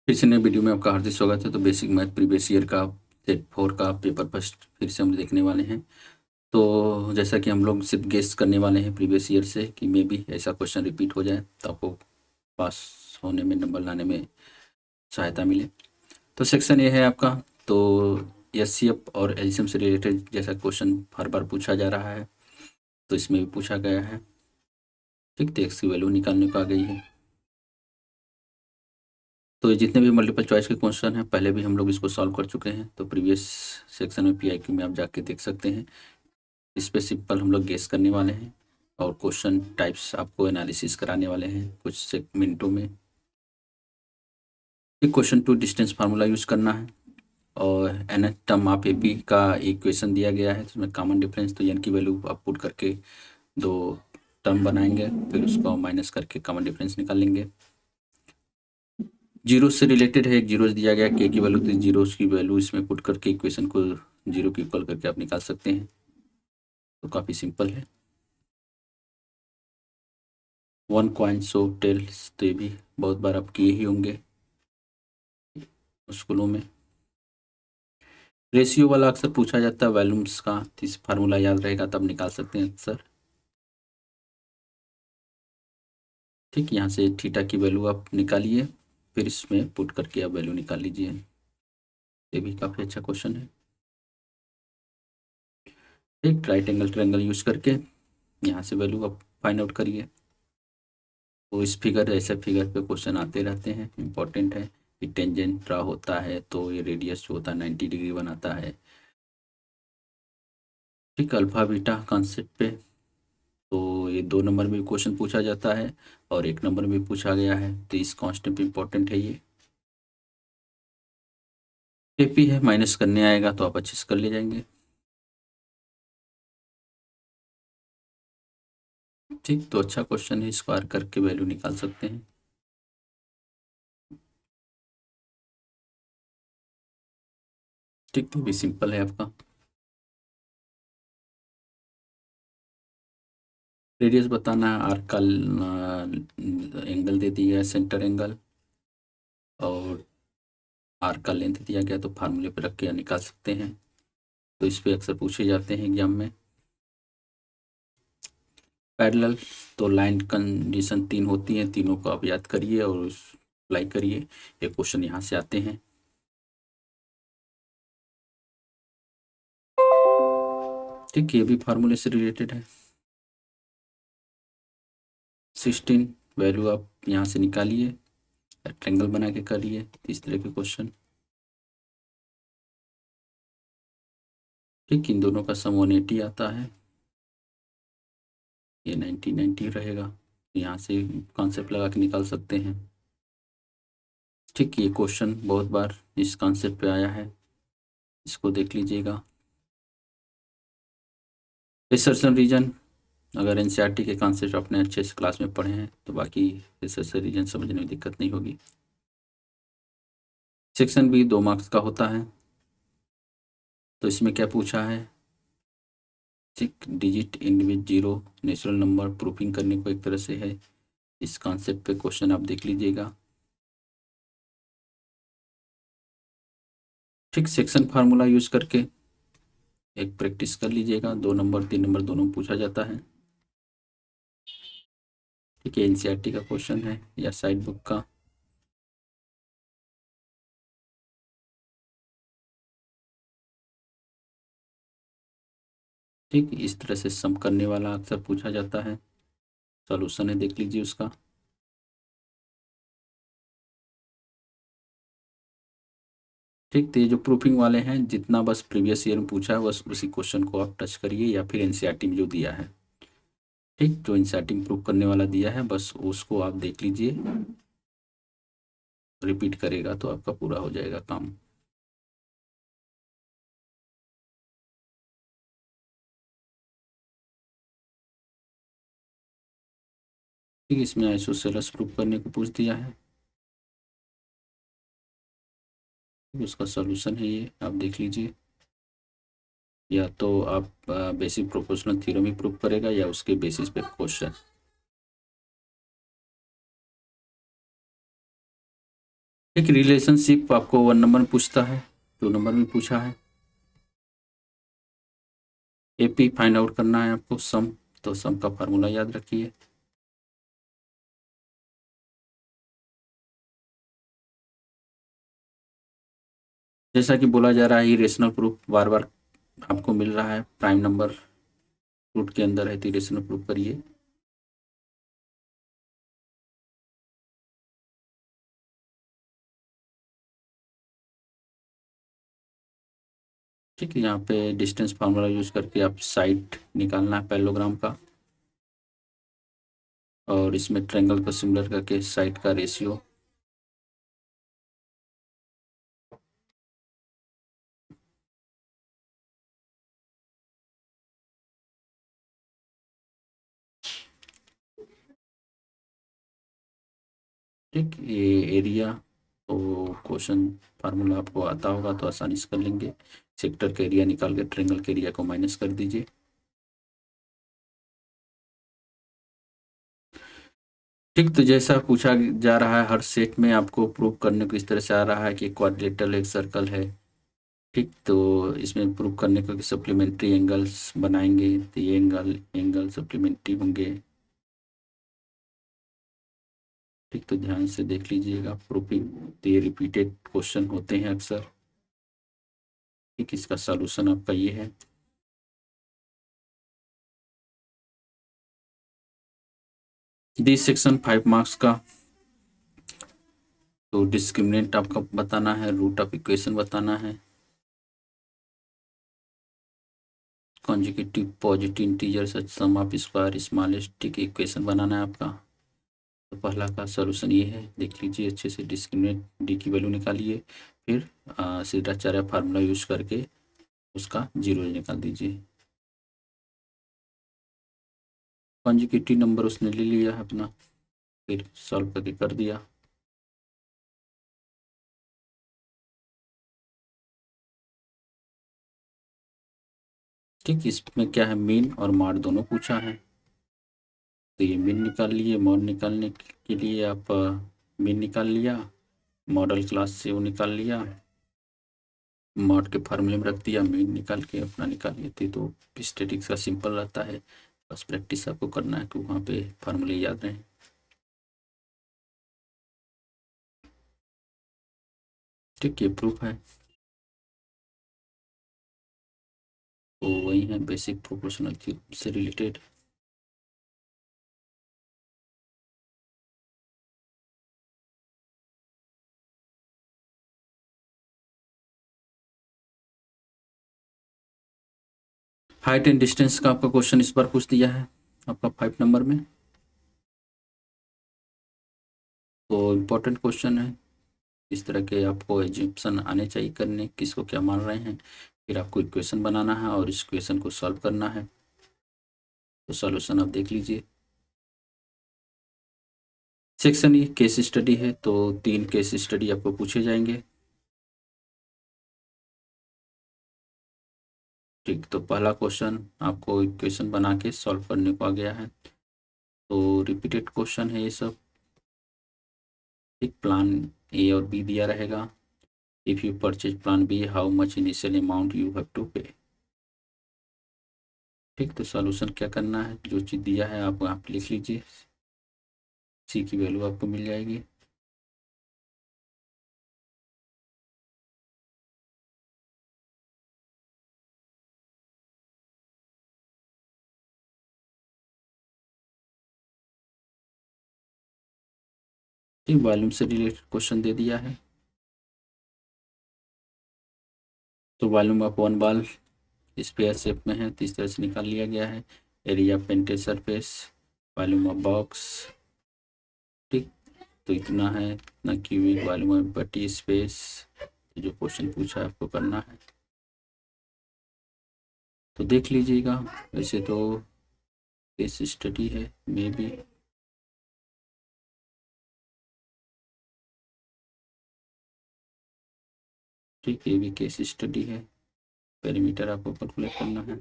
फिर से नए वीडियो में आपका हार्दिक स्वागत है। तो बेसिक मैथ प्रीवियस ईयर का सेट 4 का पेपर फर्स्ट फिर से हम देखने वाले हैं। तो जैसा कि हम लोग सिर्फ गेस करने वाले हैं प्रीवियस ईयर से कि मे बी ऐसा क्वेश्चन रिपीट हो जाए तो आपको पास होने में, नंबर लाने में सहायता मिले। तो सेक्शन ये है आपका। तो एचसीएफ और एलसीएम से रिलेटेड जैसा क्वेश्चन हर बार पूछा जा रहा है तो इसमें भी पूछा गया है। ठीक, तो एक्स की वैल्यू निकालने को आ गई है। तो ये जितने भी मल्टीपल चॉइस के क्वेश्चन हैं पहले भी हम लोग इसको सॉल्व कर चुके हैं। तो प्रीवियस सेक्शन में पीआईक्यू में आप जाके देख सकते हैं। इस पे सिंपल हम लोग गेस करने वाले हैं और क्वेश्चन टाइप्स आपको एनालिसिस कराने वाले हैं कुछ से मिनटों में। एक question two distance formula use करना है और एन टर्म ऑफ एपी का इक्वेशन दिया गया है जिसमें कॉमन डिफरेंस तो एन की वैल्यू आप पुट करके दो टर्म बनाएंगे, फिर उसको माइनस करके कॉमन डिफरेंस निकाल लेंगे। जीरो से रिलेटेड है, एक जीरो दिया गया के की वैल्यू, तो जीरो की वैल्यू इसमें पुट करके इक्वेशन को जीरो की इक्वल करके आप निकाल सकते हैं। तो काफ़ी सिंपल है। वन कॉइन सो टेल्स, तो ये भी बहुत बार आप किए ही होंगे स्कूलों में। रेशियो वाला अक्सर पूछा जाता है वॉल्यूम्स का, तो इस फार्मूला याद रहेगा तब निकाल सकते हैं अक्सर। ठीक, यहाँ से थीटा की वैल्यू आप निकालिए, फिर इसमें पुट करके आप वैल्यू निकाल लीजिए। ये भी काफ़ी अच्छा क्वेश्चन है। एक राइट एंगल ट्रायंगल यूज करके यहाँ से वैल्यू आप फाइंड आउट करिए। तो इस फिगर, ऐसे फिगर पे क्वेश्चन आते रहते हैं, इंपॉर्टेंट है। कि टेंजेंट ड्रा होता है तो ये रेडियस जो होता है 90 डिग्री बनाता है। ठीक, अल्फा बीटा कॉन्सेप्ट पे तो ये 2 नंबर में क्वेश्चन पूछा जाता है और 1 नंबर में पूछा गया है, तो इस कॉन्सेप्ट पे इंपॉर्टेंट है ये। एपी है, माइनस करने आएगा तो आप अच्छे से कर ले जाएंगे। ठीक, तो अच्छा क्वेश्चन है, स्क्वायर करके वैल्यू निकाल सकते हैं। ठीक, तो भी सिंपल है आपका। रेडियस बताना है, आर्क का एंगल दे दिया है सेंटर एंगल, और आर्क का लेंथ दिया गया तो फार्मूले पे रख के निकाल सकते हैं। तो इस पे अक्सर पूछे जाते हैं एग्जाम में। पैरेलल, तो लाइन कंडीशन 3 होती हैं, तीनों को आप याद करिए और अप्लाई करिए। ये क्वेश्चन यहाँ से आते हैं। ठीक, ये भी फार्मूले से रिलेटेड है। 16 वैल्यू आप यहाँ से निकालिए, ट्रायंगल बना के करिए। इस तरह के क्वेश्चन। ठीक, इन दोनों का सम 180 आता है, ये 90 रहेगा। यहाँ से कॉन्सेप्ट लगा के निकाल सकते हैं। ठीक, ये क्वेश्चन बहुत बार इस कॉन्सेप्ट पे आया है, इसको देख लीजिएगा। रिसर्चन रीजन, अगर एनसीईआरटी के कॉन्सेप्ट अपने अच्छे से क्लास में पढ़े हैं तो बाकी रिसर्चन रीजन समझने में दिक्कत नहीं होगी। सेक्शन बी 2 मार्क्स का होता है। तो इसमें क्या पूछा है, ठीक, digit and with zero natural number proofing करने को एक तरह से है। इस कॉन्सेप्ट पे क्वेश्चन आप देख लीजिएगा। ठीक, सेक्शन फार्मूला यूज करके एक प्रैक्टिस कर लीजिएगा। 2 नंबर 3 नंबर दोनों पूछा जाता है। ठीक है, एनसीईआरटी का क्वेश्चन है या साइड बुक का। ठीक, इस तरह से सम करने वाला अक्सर पूछा जाता है। सॉल्यूशन है, देख लीजिए उसका। ठीक, तो ये जो प्रूफिंग वाले हैं, जितना बस प्रीवियस ईयर में पूछा है बस उसी क्वेश्चन को आप टच करिए या फिर एनसीईआरटी में जो दिया है। ठीक, जो एनसीईआरटी में प्रूफ करने वाला दिया है बस उसको आप देख लीजिए, रिपीट करेगा तो आपका पूरा हो जाएगा काम। ठीक, इसमें आइसोसेलेस प्रूफ करने को पूछ दिया है, उसका सॉल्यूशन है ये, आप देख लीजिए। या तो आप बेसिक प्रोपोर्शनल थ्योरम ही प्रूफ करेगा या उसके बेसिस पे क्वेश्चन। एक रिलेशनशिप आपको 1 नंबर में पूछता है, 2 नंबर में पूछा है। एपी फाइंड आउट करना है आपको सम, तो सम का फार्मूला याद रखिए। जैसा कि बोला जा रहा है इरेशनल प्रूफ बार बार आपको मिल रहा है, प्राइम नंबर रूट के अंदर है तो इरेशनल प्रूफ करिए। ठीक है, यहाँ पे डिस्टेंस फार्मूला यूज करके आप साइड निकालना है पैरेललोग्राम का, और इसमें ट्रायंगल को सिमिलर करके साइड का रेशियो। ठीक, ये एरिया तो क्वेश्चन फार्मूला आपको आता होगा तो आसानी से कर लेंगे। सेक्टर का एरिया निकाल के ट्रायंगल के एरिया को माइनस कर दीजिए। ठीक, तो जैसा पूछा जा रहा है हर सेट में आपको प्रूव करने को इस तरह से आ रहा है कि क्वाड्रिलेटरल एक सर्कल है। ठीक, तो इसमें प्रूव करने को कि सप्लीमेंट्री एंगल्स बनाएंगे तो ये एंगल सप्लीमेंट्री होंगे। ठीक, तो ध्यान से देख लीजिएगा प्रूफिंग, तो ये रिपीटेड क्वेश्चन होते हैं अक्सर। ठीक, इसका सॉल्यूशन आपका ये है। दिस सेक्शन 5 मार्क्स का। तो डिस्क्रिमिनेंट आपका बताना है, रूट ऑफ इक्वेशन बताना है, conjugative positive integer such sum of square smallest, ठीक इक्वेशन बनाना है आपका। तो पहला का सॉल्यूशन ये है, देख लीजिए अच्छे से, डिस्क्रिमिनेंट डी की वैल्यू निकालिए, फिर सीधाचार्य फार्मूला यूज करके उसका जीरो निकाल दीजिए। कॉन्जुगेटिव नंबर उसने ले लिया है अपना, फिर सॉल्व करके कर दिया। ठीक, इसमें क्या है, मीन और मॉड दोनों पूछा है, तो ये मीन निकाल लिए। मॉड निकालने के लिए आप मीन निकाल लिया, मॉडल क्लास से वो निकाल लिया, मॉड के फार्मूले में रख दिया, मीन निकाल के अपना निकाल लेते। तो स्टैटिक्स का सिंपल रहता है, बस प्रैक्टिस आपको करना है कि वहाँ पे फार्मूले याद रहें। ठीक, ये प्रूफ है, तो वही है बेसिक प्रोपोर्शनल थ्योरम से रिलेटेड। हाइट एंड डिस्टेंस का आपका क्वेश्चन इस बार पूछ दिया है आपका 5 नंबर में, तो इम्पोर्टेंट क्वेश्चन है। इस तरह के आपको एज्यूम्पशन आने चाहिए करने, किसको क्या मान रहे हैं, फिर आपको इक्वेशन बनाना है और इस इक्वेशन को सॉल्व करना है। तो सॉल्यूशन आप देख लीजिए। सेक्शन ये केस स्टडी है, तो 3 केस स्टडी आपको पूछे जाएंगे। ठीक, तो पहला क्वेश्चन आपको इक्वेशन बना के सॉल्व करने को आ गया है, तो रिपीटेड क्वेश्चन है ये सब। एक प्लान ए और बी दिया रहेगा। If you purchase plan B, how much initial amount you have to pay. ठीक, तो सॉल्यूशन क्या करना है, जो चीज़ दिया है आप लिख लीजिए, सी की वैल्यू आपको मिल जाएगी। ठीक, वॉल्यूम से रिलेटेड क्वेश्चन दे दिया है, तो volume of one ball sphere shape में है तो इस तरह से निकाल लिया गया है। Area painted surface, volume of box. ठीक, तो इतना है, इतना क्यूबिक वॉल्यूम ऑफ पट्टी स्पेस। जो क्वेश्चन पूछा है आपको करना है, तो देख लीजिएगा। वैसे तो केस स्टडी है मे बी, ठीक, ये भी केस स्टडी है, पेरीमीटर आपको कैलकुलेट करना है।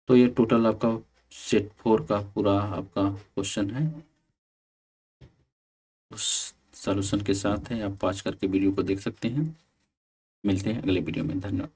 तो ये टोटल आपका सेट 4 का पूरा आपका क्वेश्चन है। उस सॉल्यूशन के साथ है, आप पॉज करके वीडियो को देख सकते हैं। मिलते हैं अगले वीडियो में, धन्यवाद।